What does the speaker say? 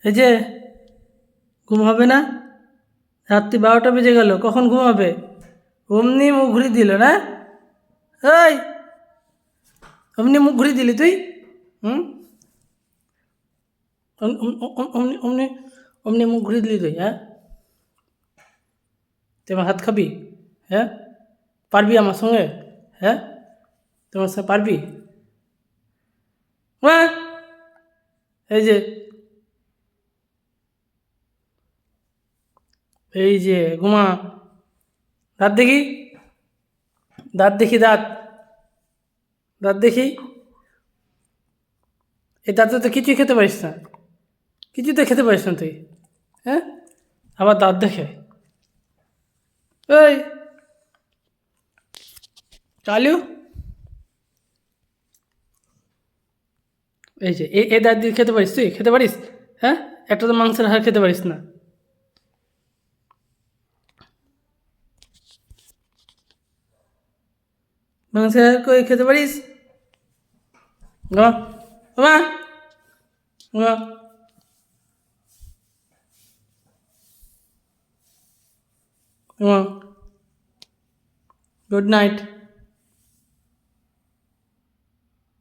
এই যে ঘুম হবে না? রাত্রি 12টা বেজে গেল, কখন ঘুম হবে? অমনি মুখ ঘুরিয়ে দিল না? এই, অমনি মুখ ঘুরিয়ে দিলি তুই? হুম? অমনি অমনি অমনি মুখ ঘুরিয়ে দিলি তুই, হ্যাঁ? তুই আমার হাত খাবি? হ্যাঁ? পারবি আমার সঙ্গে? হ্যাঁ? তোমার সঙ্গে পারবি? হ্যাঁ? এই যে এই যে ঘুমা, দাঁত দেখি, দাঁত দেখি, দাঁত, দাঁত দেখি। এই দাঁতে তো কিছুই খেতে পারিস না, কিছু তো খেতে পারিস না তুই, হ্যাঁ? আবার দাঁত দেখে, এই কালু, এই যে এই দাঁত দিয়ে খেতে পারিস তুই? খেতে পারিস? হ্যাঁ? একটা তো মাংসের হাড় খেতে পারিস না। মাংসের হাড় কই খেতে পারিস? ঘুমা, ঘুমা, ঘুমা, ঘুমা। Good night.